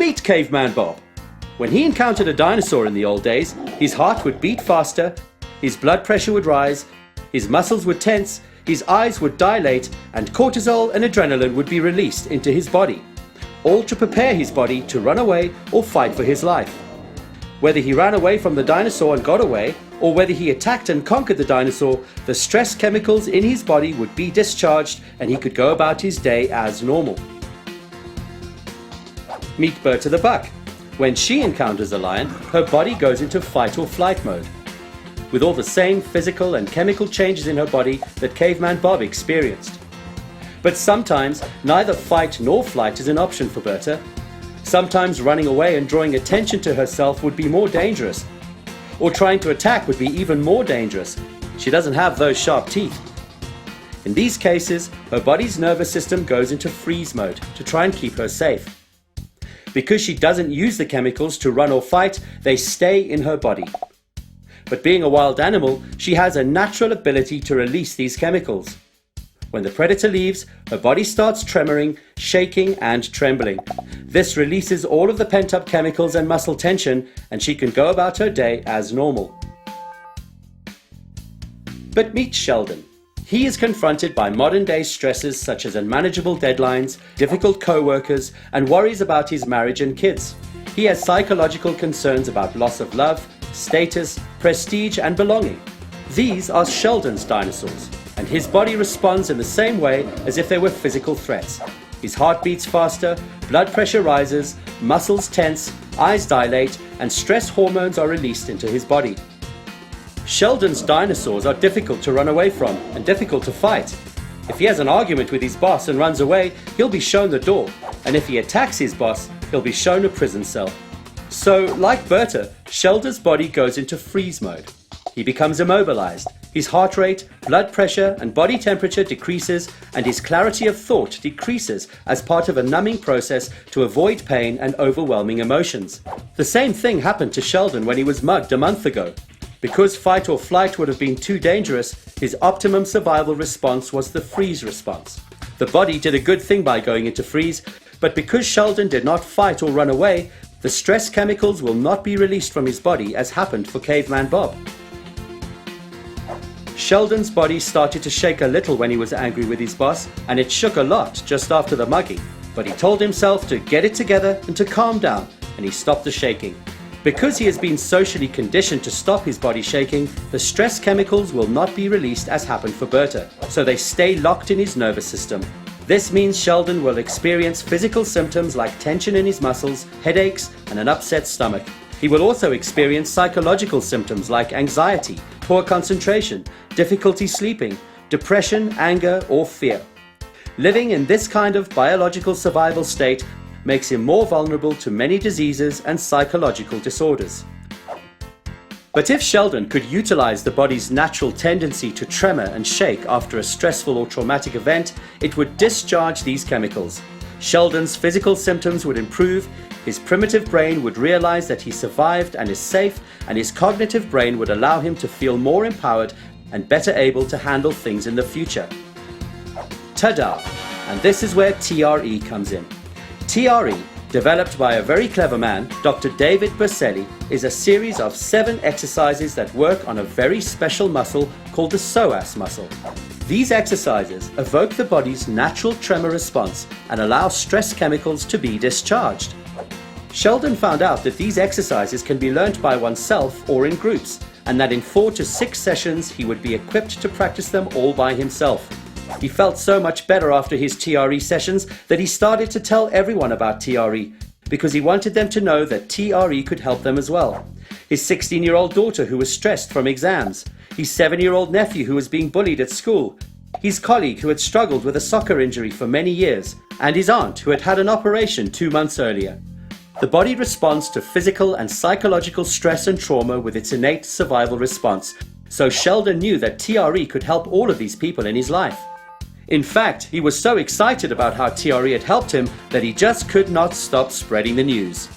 Meet Caveman Bob. When he encountered a dinosaur in the old days, his heart would beat faster, his blood pressure would rise, his muscles would tense, his eyes would dilate, and cortisol and adrenaline would be released into his body, all to prepare his body to run away or fight for his life. Whether he ran away from the dinosaur and got away, or whether he attacked and conquered the dinosaur, the stress chemicals in his body would be discharged and he could go about his day as normal. Meet Berta the buck. When she encounters a lion, her body goes into fight or flight mode, with all the same physical and chemical changes in her body that Caveman Bob experienced. But sometimes neither fight nor flight is an option for Berta. Sometimes running away and drawing attention to herself would be more dangerous, or trying to attack would be even more dangerous. She doesn't have those sharp teeth. In these cases, her body's nervous system goes into freeze mode to try and keep her safe. Because she doesn't use the chemicals to run or fight, they stay in her body. But being a wild animal, she has a natural ability to release these chemicals. When the predator leaves, her body starts tremoring, shaking and trembling. This releases all of the pent-up chemicals and muscle tension, and she can go about her day as normal. But meet Sheldon. He is confronted by modern-day stresses such as unmanageable deadlines, difficult co-workers, and worries about his marriage and kids. He has psychological concerns about loss of love, status, prestige, and belonging. These are Sheldon's dinosaurs, and his body responds in the same way as if they were physical threats. His heart beats faster, blood pressure rises, muscles tense, eyes dilate, and stress hormones are released into his body. Sheldon's dinosaurs are difficult to run away from and difficult to fight. If he has an argument with his boss and runs away, he'll be shown the door, and if he attacks his boss, he'll be shown a prison cell. So, like Berta, Sheldon's body goes into freeze mode. He becomes immobilized. His heart rate, blood pressure, and body temperature decreases, and his clarity of thought decreases as part of a numbing process to avoid pain and overwhelming emotions. The same thing happened to Sheldon when he was mugged a month ago. Because fight or flight would have been too dangerous, his optimum survival response was the freeze response. The body did a good thing by going into freeze, but because Sheldon did not fight or run away, the stress chemicals will not be released from his body as happened for Caveman Bob. Sheldon's body started to shake a little when he was angry with his boss, and it shook a lot just after the mugging. But he told himself to get it together and to calm down, and he stopped the shaking. Because he has been socially conditioned to stop his body shaking, the stress chemicals will not be released as happened for Berta, so they stay locked in his nervous system. This means Sheldon will experience physical symptoms like tension in his muscles, headaches, and an upset stomach. He will also experience psychological symptoms like anxiety, poor concentration, difficulty sleeping, depression, anger, or fear. Living in this kind of biological survival state makes him more vulnerable to many diseases and psychological disorders. But if Sheldon could utilize the body's natural tendency to tremor and shake after a stressful or traumatic event, it would discharge these chemicals. Sheldon's physical symptoms would improve, his primitive brain would realize that he survived and is safe, and his cognitive brain would allow him to feel more empowered and better able to handle things in the future. Ta-da! And this is where TRE comes in. TRE, developed by a very clever man, Dr. David Berceli, is a series of 7 exercises that work on a very special muscle called the psoas muscle. These exercises evoke the body's natural tremor response and allow stress chemicals to be discharged. Sheldon found out that these exercises can be learnt by oneself or in groups, and that in 4 to 6 sessions he would be equipped to practice them all by himself. He felt so much better after his TRE sessions that he started to tell everyone about TRE, because he wanted them to know that TRE could help them as well. His 16-year-old daughter who was stressed from exams, his 7-year-old nephew who was being bullied at school, his colleague who had struggled with a soccer injury for many years, and his aunt who had had an operation 2 months earlier. The body responds to physical and psychological stress and trauma with its innate survival response, so Sheldon knew that TRE could help all of these people in his life. In fact, he was so excited about how TRE had helped him that he just could not stop spreading the news.